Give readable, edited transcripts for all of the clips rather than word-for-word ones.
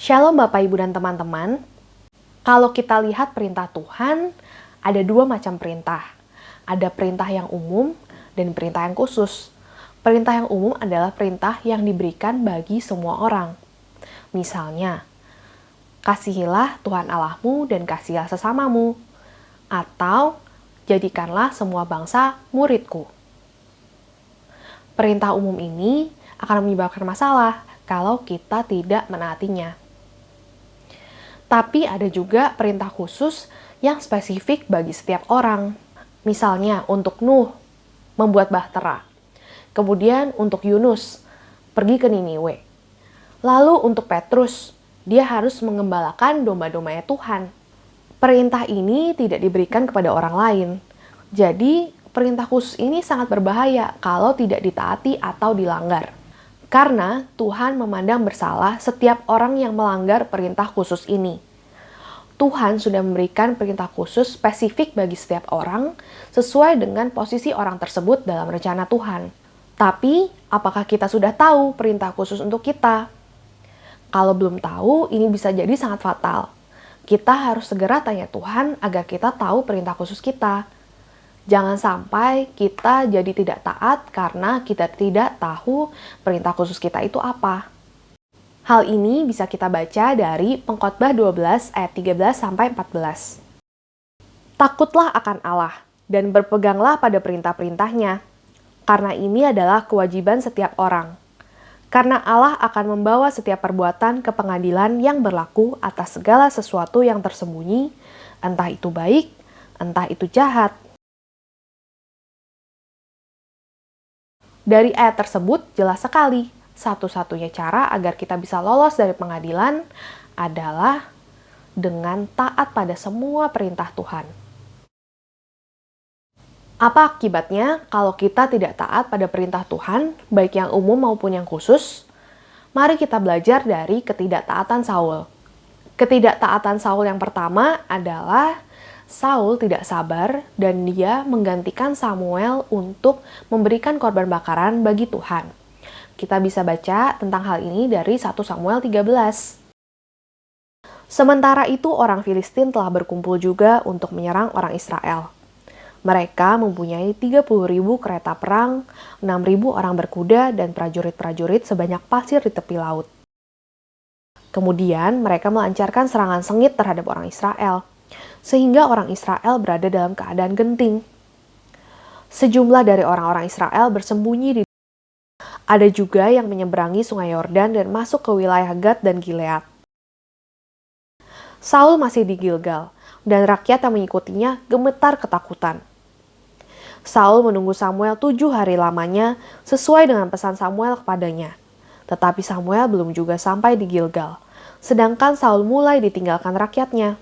Shalom Bapak Ibu dan teman-teman. Kalau kita lihat perintah Tuhan, ada dua macam perintah. Ada perintah yang umum dan perintah yang khusus. Perintah yang umum adalah perintah yang diberikan bagi semua orang. Misalnya, kasihilah Tuhan Allahmu dan kasihilah sesamamu. Atau, jadikanlah semua bangsa muridku. Perintah umum ini akan menyebabkan masalah kalau kita tidak menaatinya. Tapi ada juga perintah khusus yang spesifik bagi setiap orang. Misalnya untuk Nuh, membuat bahtera. Kemudian untuk Yunus, pergi ke Niniwe. Lalu untuk Petrus, dia harus mengembalakan domba-dombanya Tuhan. Perintah ini tidak diberikan kepada orang lain. Jadi, perintah khusus ini sangat berbahaya kalau tidak ditaati atau dilanggar. Karena Tuhan memandang bersalah setiap orang yang melanggar perintah khusus ini. Tuhan sudah memberikan perintah khusus spesifik bagi setiap orang sesuai dengan posisi orang tersebut dalam rencana Tuhan. Tapi, apakah kita sudah tahu perintah khusus untuk kita? Kalau belum tahu, ini bisa jadi sangat fatal. Kita harus segera tanya Tuhan agar kita tahu perintah khusus kita. Jangan sampai kita jadi tidak taat karena kita tidak tahu perintah khusus kita itu apa. Hal ini bisa kita baca dari Pengkhotbah 12 ayat 13-14. Takutlah akan Allah dan berpeganglah pada perintah-perintahnya, karena ini adalah kewajiban setiap orang. Karena Allah akan membawa setiap perbuatan ke pengadilan yang berlaku atas segala sesuatu yang tersembunyi, entah itu baik, entah itu jahat. Dari ayat tersebut jelas sekali, satu-satunya cara agar kita bisa lolos dari pengadilan adalah dengan taat pada semua perintah Tuhan. Apa akibatnya kalau kita tidak taat pada perintah Tuhan, baik yang umum maupun yang khusus? Mari kita belajar dari ketidaktaatan Saul. Ketidaktaatan Saul yang pertama adalah Saul tidak sabar dan dia menggantikan Samuel untuk memberikan korban bakaran bagi Tuhan. Kita bisa baca tentang hal ini dari 1 Samuel 13. Sementara itu orang Filistin telah berkumpul juga untuk menyerang orang Israel. Mereka mempunyai 30.000 kereta perang, 6.000 orang berkuda dan prajurit-prajurit sebanyak pasir di tepi laut. Kemudian mereka melancarkan serangan sengit terhadap orang Israel, sehingga orang Israel berada dalam keadaan genting. Sejumlah dari orang-orang Israel bersembunyi di ada juga yang menyeberangi sungai Yordan dan masuk ke wilayah Gad dan Gilead. Saul masih di Gilgal, dan rakyat yang mengikutinya gemetar ketakutan. Saul menunggu Samuel 7 hari lamanya sesuai dengan pesan Samuel kepadanya. Tetapi Samuel belum juga sampai di Gilgal, sedangkan Saul mulai ditinggalkan rakyatnya.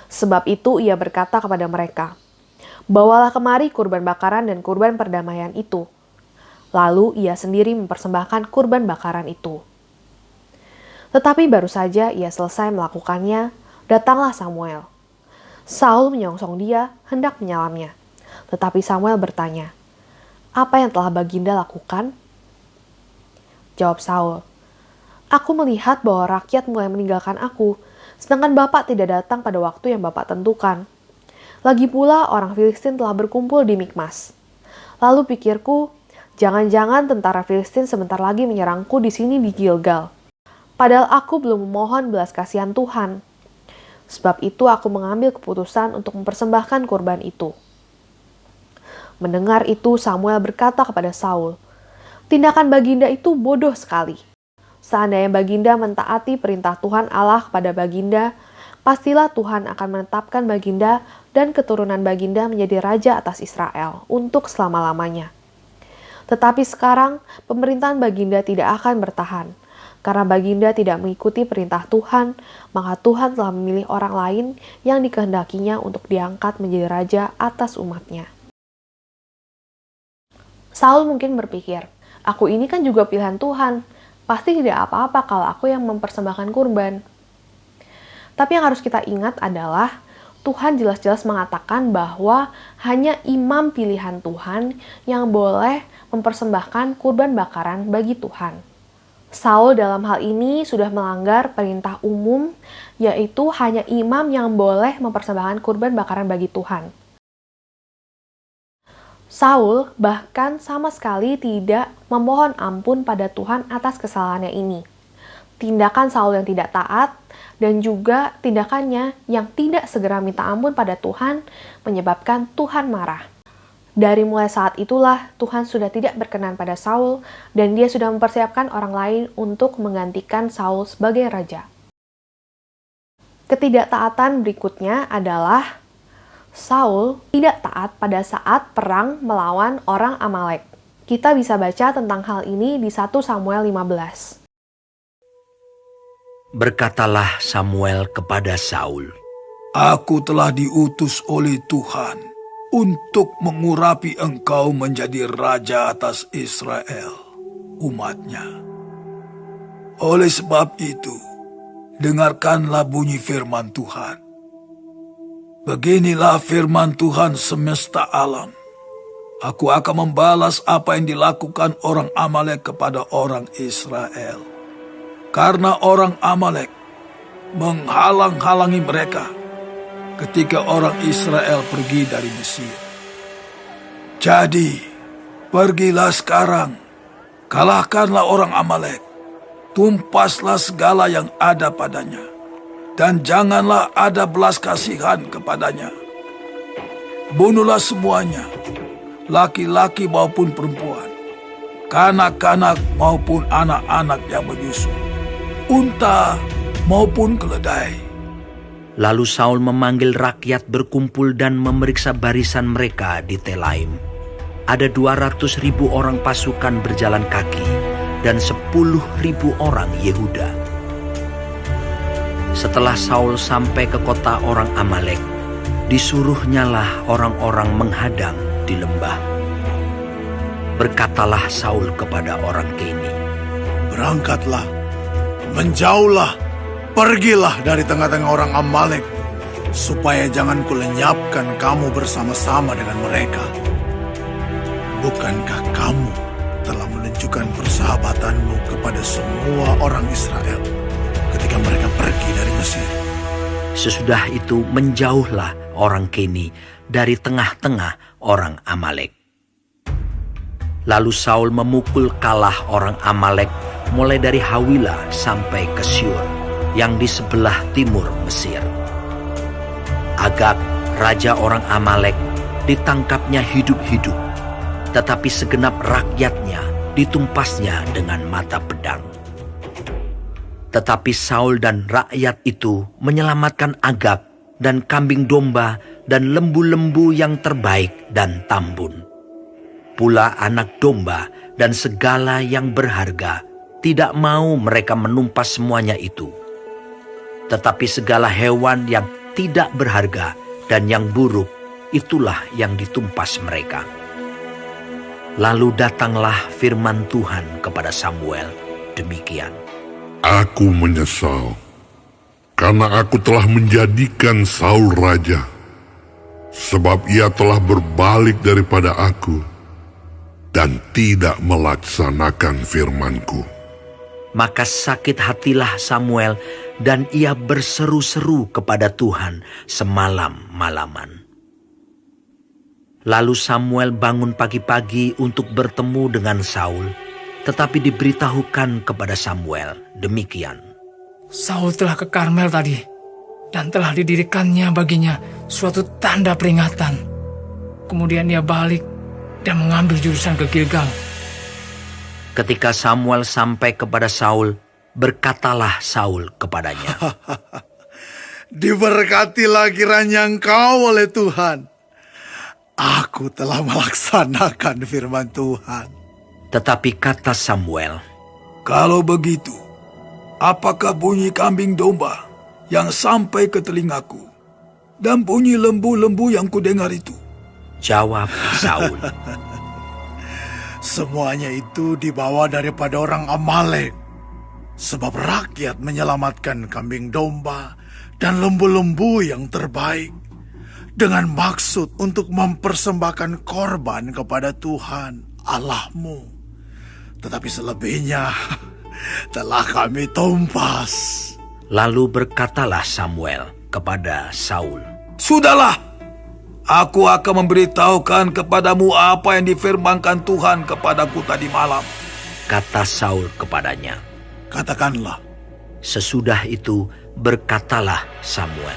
Sebab itu ia berkata kepada mereka, "Bawalah kemari kurban bakaran dan kurban perdamaian itu." Lalu ia sendiri mempersembahkan kurban bakaran itu. Tetapi baru saja ia selesai melakukannya, datanglah Samuel. Saul menyongsong dia, hendak menyalamnya. Tetapi Samuel bertanya, "Apa yang telah Baginda lakukan?" Jawab Saul, "Aku melihat bahwa rakyat mulai meninggalkan aku, sedangkan Bapak tidak datang pada waktu yang Bapak tentukan. Lagi pula orang Filistin telah berkumpul di Mikmas. Lalu pikirku, jangan-jangan tentara Filistin sebentar lagi menyerangku di sini di Gilgal. Padahal aku belum memohon belas kasihan Tuhan. Sebab itu aku mengambil keputusan untuk mempersembahkan kurban itu." Mendengar itu Samuel berkata kepada Saul, "Tindakan Baginda itu bodoh sekali. Seandainya Baginda mentaati perintah Tuhan Allah kepada Baginda, pastilah Tuhan akan menetapkan Baginda dan keturunan Baginda menjadi raja atas Israel untuk selama-lamanya. Tetapi sekarang pemerintahan Baginda tidak akan bertahan. Karena Baginda tidak mengikuti perintah Tuhan, maka Tuhan telah memilih orang lain yang dikehendakinya untuk diangkat menjadi raja atas umatnya." Saul mungkin berpikir, "Aku ini kan juga pilihan Tuhan. Pasti tidak apa-apa kalau aku yang mempersembahkan kurban." Tapi yang harus kita ingat adalah Tuhan jelas-jelas mengatakan bahwa hanya imam pilihan Tuhan yang boleh mempersembahkan kurban bakaran bagi Tuhan. Saul dalam hal ini sudah melanggar perintah umum, yaitu hanya imam yang boleh mempersembahkan kurban bakaran bagi Tuhan. Saul bahkan sama sekali tidak memohon ampun pada Tuhan atas kesalahannya ini. Tindakan Saul yang tidak taat dan juga tindakannya yang tidak segera minta ampun pada Tuhan menyebabkan Tuhan marah. Dari mulai saat itulah Tuhan sudah tidak berkenan pada Saul dan dia sudah mempersiapkan orang lain untuk menggantikan Saul sebagai raja. Ketidaktaatan berikutnya adalah Saul tidak taat pada saat perang melawan orang Amalek. Kita bisa baca tentang hal ini di 1 Samuel 15. Berkatalah Samuel kepada Saul, "Aku telah diutus oleh Tuhan untuk mengurapi engkau menjadi raja atas Israel, umatnya. Oleh sebab itu, dengarkanlah bunyi firman Tuhan. Beginilah firman Tuhan semesta alam. Aku akan membalas apa yang dilakukan orang Amalek kepada orang Israel. Karena orang Amalek menghalang-halangi mereka ketika orang Israel pergi dari Mesir. Jadi, pergilah sekarang, kalahkanlah orang Amalek, tumpaslah segala yang ada padanya, dan janganlah ada belas kasihan kepadanya. Bunuhlah semuanya, laki-laki maupun perempuan, kanak-kanak maupun anak-anak yang menyusu, unta maupun keledai." Lalu Saul memanggil rakyat berkumpul dan memeriksa barisan mereka di Telaim. Ada 200.000 orang pasukan berjalan kaki dan 10.000 orang Yehuda. Setelah Saul sampai ke kota orang Amalek, disuruhnyalah orang-orang menghadang di lembah. Berkatalah Saul kepada orang Keni, "Berangkatlah, menjauhlah, pergilah dari tengah-tengah orang Amalek, supaya jangan kulenyapkan kamu bersama-sama dengan mereka. Bukankah kamu telah menunjukkan persahabatanmu kepada semua orang Israel ketika mereka pergi dari Mesir?" Sesudah itu menjauhlah orang Keni dari tengah-tengah orang Amalek. Lalu Saul memukul kalah orang Amalek mulai dari Hawila sampai ke Syur yang di sebelah timur Mesir. Agag, raja orang Amalek, ditangkapnya hidup-hidup, tetapi segenap rakyatnya ditumpasnya dengan mata pedang. Tetapi Saul dan rakyat itu menyelamatkan Agag dan kambing domba dan lembu-lembu yang terbaik dan tambun. Pula anak domba dan segala yang berharga, tidak mau mereka menumpas semuanya itu. Tetapi segala hewan yang tidak berharga dan yang buruk, itulah yang ditumpas mereka. Lalu datanglah firman Tuhan kepada Samuel demikian. Aku menyesal, karena aku telah menjadikan Saul raja, sebab ia telah berbalik daripada aku, dan tidak melaksanakan firman-Ku. Maka sakit hatilah Samuel, dan ia berseru-seru kepada Tuhan semalam-malaman. Lalu Samuel bangun pagi-pagi untuk bertemu dengan Saul, tetapi diberitahukan kepada Samuel demikian. Saul telah ke Karmel tadi, dan telah didirikannya baginya suatu tanda peringatan. Kemudian ia balik dan mengambil jurusan ke Gilgal. Ketika Samuel sampai kepada Saul, berkatalah Saul kepadanya, "Diberkatilah kiranya engkau oleh Tuhan. Aku telah melaksanakan firman Tuhan." Tetapi kata Samuel, "Kalau begitu, apakah bunyi kambing domba yang sampai ke telingaku dan bunyi lembu-lembu yang kudengar itu?" Jawab Saul, "Semuanya itu dibawa daripada orang Amalek, sebab rakyat menyelamatkan kambing domba dan lembu-lembu yang terbaik dengan maksud untuk mempersembahkan korban kepada Tuhan Allahmu. Tetapi selebihnya telah kami tumpas. Lalu berkatalah Samuel kepada Saul, Sudahlah, aku akan memberitahukan kepadamu apa yang difirmankan Tuhan kepadaku tadi malam. kata Saul kepadanya. Katakanlah. Sesudah itu berkatalah Samuel,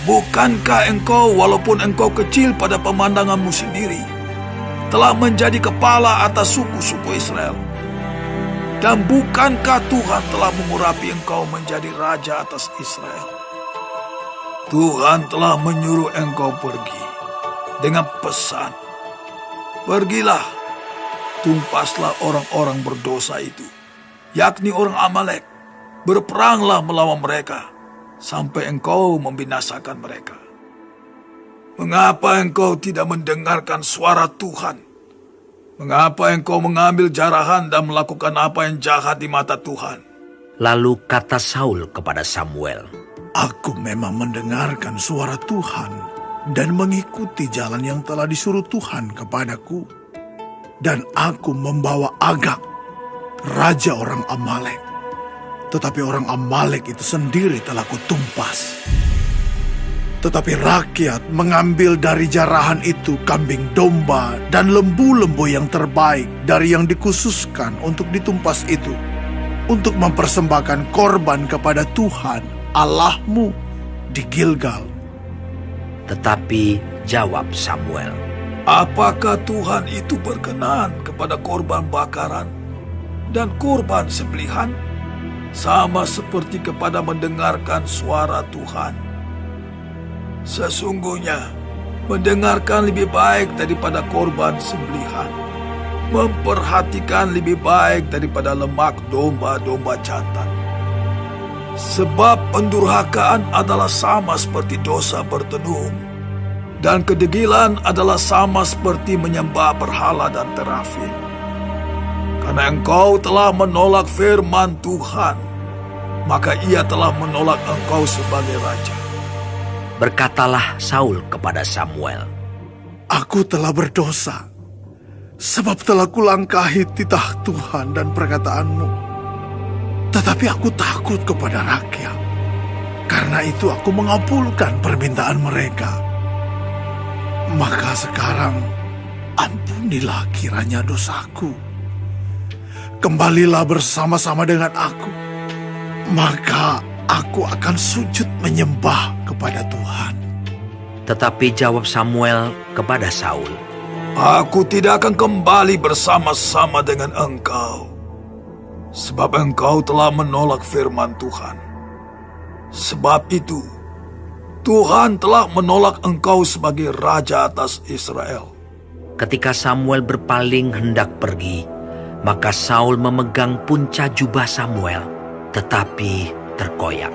Bukankah engkau, walaupun engkau kecil pada pemandanganmu sendiri, telah menjadi kepala atas suku-suku Israel? Dan bukankah Tuhan telah mengurapi engkau menjadi raja atas Israel? Tuhan telah menyuruh engkau pergi dengan pesan, pergilah, tumpaslah orang-orang berdosa itu, yakni orang Amalek, berperanglah melawan mereka, sampai engkau membinasakan mereka. Mengapa engkau tidak mendengarkan suara Tuhan? Mengapa engkau mengambil jarahan dan melakukan apa yang jahat di mata Tuhan? Lalu kata Saul kepada Samuel, Aku memang mendengarkan suara Tuhan dan mengikuti jalan yang telah disuruh Tuhan kepadaku. Dan aku membawa Agag, raja orang Amalek. Tetapi orang Amalek itu sendiri telah kutumpas. Tetapi rakyat mengambil dari jarahan itu kambing domba dan lembu-lembu yang terbaik dari yang dikhususkan untuk ditumpas itu, untuk mempersembahkan korban kepada Tuhan Allahmu di Gilgal. tetapi jawab Samuel, Apakah Tuhan itu berkenan kepada korban bakaran dan korban sembelihan, sama seperti kepada mendengarkan suara Tuhan? Sesungguhnya, mendengarkan lebih baik daripada korban sembelihan, memperhatikan lebih baik daripada lemak domba-domba jantan. Sebab pendurhakaan adalah sama seperti dosa bertenung, dan kedegilan adalah sama seperti menyembah berhala dan terafim. Karena engkau telah menolak firman Tuhan, maka ia telah menolak engkau sebagai raja. berkatalah Saul kepada Samuel, Aku telah berdosa, sebab telah kulangkahi titah Tuhan dan perkataanmu. Tetapi aku takut kepada rakyat, karena itu aku mengabulkan permintaan mereka. Maka sekarang ampunilah kiranya dosaku. Kembalilah bersama-sama dengan aku, maka aku akan sujud menyembah kepada Tuhan. tetapi jawab Samuel kepada Saul, Aku tidak akan kembali bersama-sama dengan engkau, sebab engkau telah menolak firman Tuhan. Sebab itu, Tuhan telah menolak engkau sebagai raja atas Israel. Ketika Samuel berpaling hendak pergi, maka Saul memegang punca jubah Samuel, tetapi terkoyak.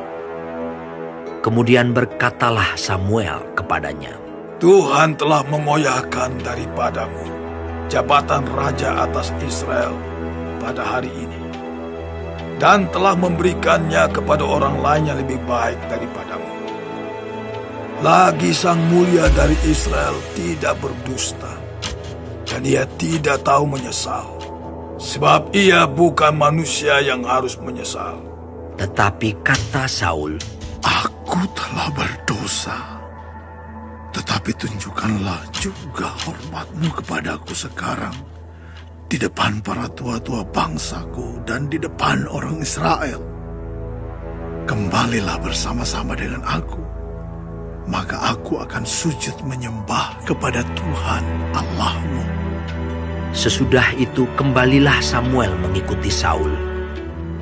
Kemudian berkatalah Samuel kepadanya, Tuhan telah mengoyakkan daripadamu jabatan raja atas Israel pada hari ini, dan telah memberikannya kepada orang lain yang lebih baik daripadamu. Lagi sang mulia dari Israel tidak berdusta, dan ia tidak tahu menyesal, sebab ia bukan manusia yang harus menyesal. Tetapi kata Saul, Aku telah berdosa, tetapi tunjukkanlah juga hormatmu kepadaku sekarang di depan para tua-tua bangsaku dan di depan orang Israel. Kembalilah bersama-sama dengan aku, maka aku akan sujud menyembah kepada Tuhan Allahmu. Sesudah itu kembalilah Samuel mengikuti Saul,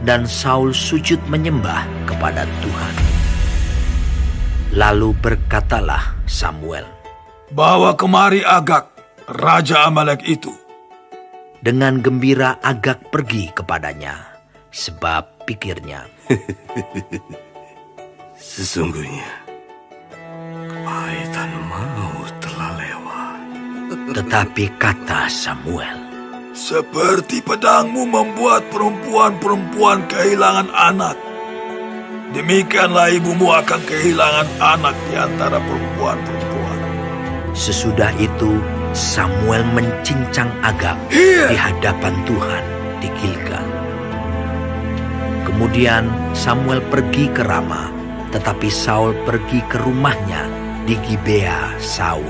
dan Saul sujud menyembah kepada Tuhan. Lalu berkatalah Samuel, Bawa kemari Agag, raja Amalek itu. dengan gembira Agag pergi kepadanya, sebab pikirnya, Sesungguhnya, kepahitan maut telah lewat. tetapi kata Samuel, Seperti pedangmu membuat perempuan-perempuan kehilangan anak, demikianlah ibumu akan kehilangan anak di antara perempuan-perempuan. Sesudah itu Samuel mencincang Agag Iya. di hadapan Tuhan di Gilgal. Kemudian Samuel pergi ke Rama, tetapi Saul pergi ke rumahnya di Gibea Saul.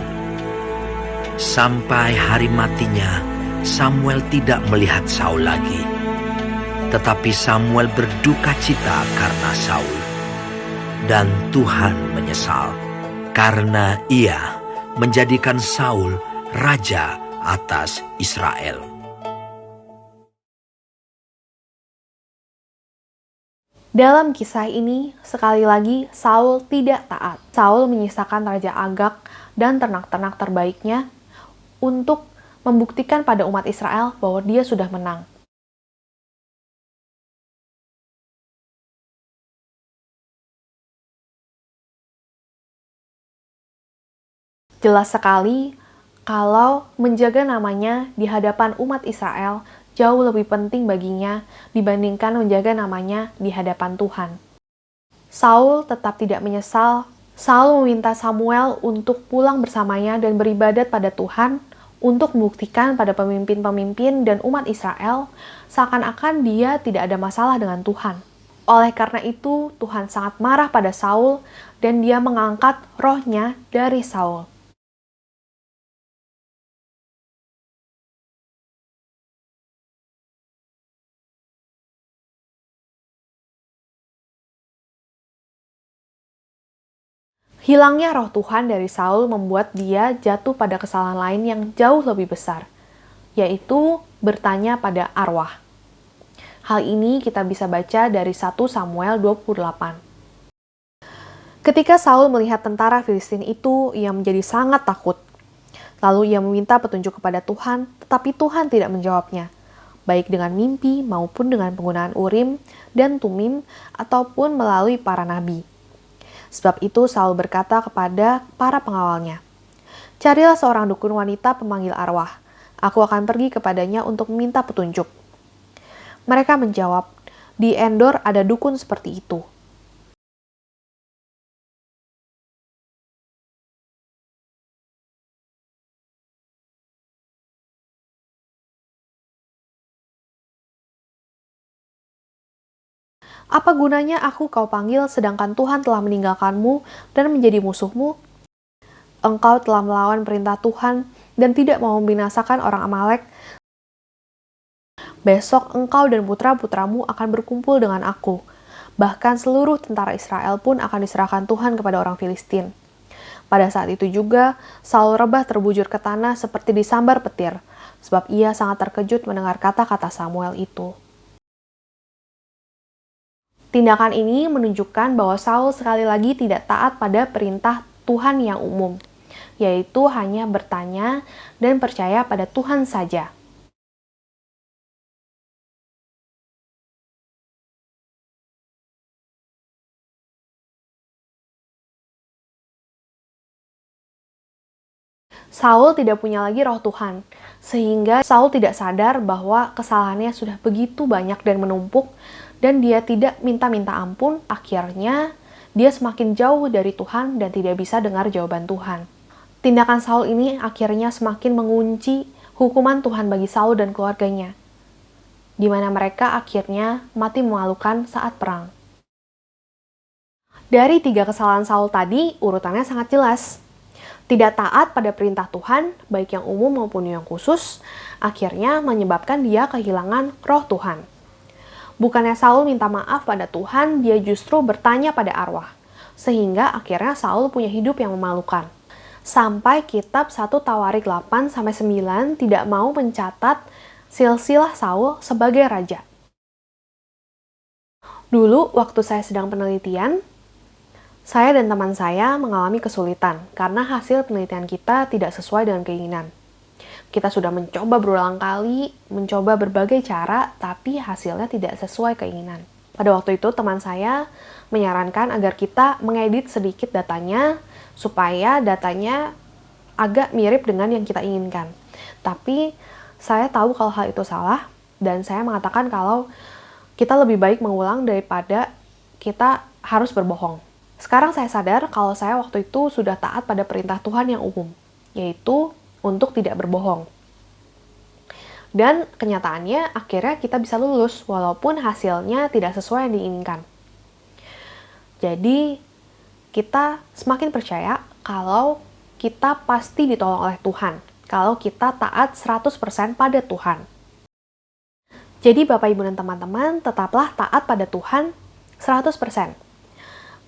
Sampai hari matinya, Samuel tidak melihat Saul lagi. Tetapi Samuel berduka cita karena Saul. Dan Tuhan menyesal karena ia menjadikan Saul raja atas Israel. Dalam kisah ini, sekali lagi Saul tidak taat. Saul menyisakan Raja Agag dan ternak-ternak terbaiknya untuk membuktikan pada umat Israel bahwa dia sudah menang. Jelas sekali kalau menjaga namanya di hadapan umat Israel jauh lebih penting baginya dibandingkan menjaga namanya di hadapan Tuhan. Saul tetap tidak menyesal. Saul meminta Samuel untuk pulang bersamanya dan beribadat pada Tuhan untuk membuktikan pada pemimpin-pemimpin dan umat Israel seakan-akan dia tidak ada masalah dengan Tuhan. Oleh karena itu, Tuhan sangat marah pada Saul dan dia mengangkat rohnya dari Saul. Hilangnya roh Tuhan dari Saul membuat dia jatuh pada kesalahan lain yang jauh lebih besar, yaitu bertanya pada arwah. Hal ini kita bisa baca dari 1 Samuel 28. Ketika Saul melihat tentara Filistin itu, ia menjadi sangat takut. Lalu ia meminta petunjuk kepada Tuhan, tetapi Tuhan tidak menjawabnya, baik dengan mimpi maupun dengan penggunaan Urim dan Tumim ataupun melalui para nabi. Sebab itu Saul berkata kepada para pengawalnya, "Carilah seorang dukun wanita pemanggil arwah. Aku akan pergi kepadanya untuk meminta petunjuk." Mereka menjawab, "Di Endor ada dukun seperti itu." Apa gunanya aku kau panggil sedangkan Tuhan telah meninggalkanmu dan menjadi musuhmu? Engkau telah melawan perintah Tuhan dan tidak mau membinasakan orang Amalek. Besok engkau dan putra-putramu akan berkumpul dengan aku. Bahkan seluruh tentara Israel pun akan diserahkan Tuhan kepada orang Filistin. Pada saat itu juga, Saul rebah terbujur ke tanah seperti disambar petir, sebab ia sangat terkejut mendengar kata-kata Samuel itu. Tindakan ini menunjukkan bahwa Saul sekali lagi tidak taat pada perintah Tuhan yang umum, yaitu hanya bertanya dan percaya pada Tuhan saja. Saul tidak punya lagi roh Tuhan, sehingga Saul tidak sadar bahwa kesalahannya sudah begitu banyak dan menumpuk, dan dia tidak minta-minta ampun. Akhirnya, dia semakin jauh dari Tuhan dan tidak bisa dengar jawaban Tuhan. Tindakan Saul ini akhirnya semakin mengunci hukuman Tuhan bagi Saul dan keluarganya, di mana mereka akhirnya mati memalukan saat perang. Dari 3 kesalahan Saul tadi, urutannya sangat jelas. Tidak taat pada perintah Tuhan, baik yang umum maupun yang khusus, akhirnya menyebabkan dia kehilangan roh Tuhan. Bukannya Saul minta maaf pada Tuhan, dia justru bertanya pada arwah. Sehingga akhirnya Saul punya hidup yang memalukan. Sampai kitab 1 Tawarik 8-9 tidak mau mencatat silsilah Saul sebagai raja. Dulu waktu saya sedang penelitian, saya dan teman saya mengalami kesulitan karena hasil penelitian kita tidak sesuai dengan keinginan. Kita sudah mencoba berulang kali, mencoba berbagai cara, tapi hasilnya tidak sesuai keinginan. Pada waktu itu teman saya menyarankan agar kita mengedit sedikit datanya, supaya datanya agak mirip dengan yang kita inginkan. Tapi saya tahu kalau hal itu salah, dan saya mengatakan kalau kita lebih baik mengulang daripada kita harus berbohong. Sekarang saya sadar kalau saya waktu itu sudah taat pada perintah Tuhan yang umum, yaitu untuk tidak berbohong. Dan kenyataannya akhirnya kita bisa lulus walaupun hasilnya tidak sesuai yang diinginkan. Jadi kita semakin percaya kalau kita pasti ditolong oleh Tuhan, kalau kita taat 100% pada Tuhan. Jadi Bapak, Ibu, dan teman-teman tetaplah taat pada Tuhan 100%,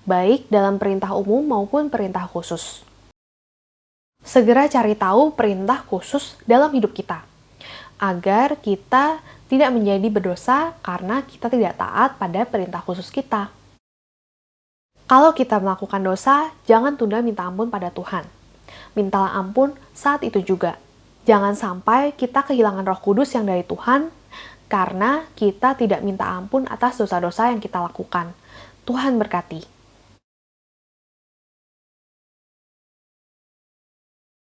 baik dalam perintah umum maupun perintah khusus. Segera cari tahu perintah khusus dalam hidup kita, agar kita tidak menjadi berdosa karena kita tidak taat pada perintah khusus kita. Kalau kita melakukan dosa, jangan tunda minta ampun pada Tuhan. Mintalah ampun saat itu juga. Jangan sampai kita kehilangan Roh Kudus yang dari Tuhan karena kita tidak minta ampun atas dosa-dosa yang kita lakukan. Tuhan berkati.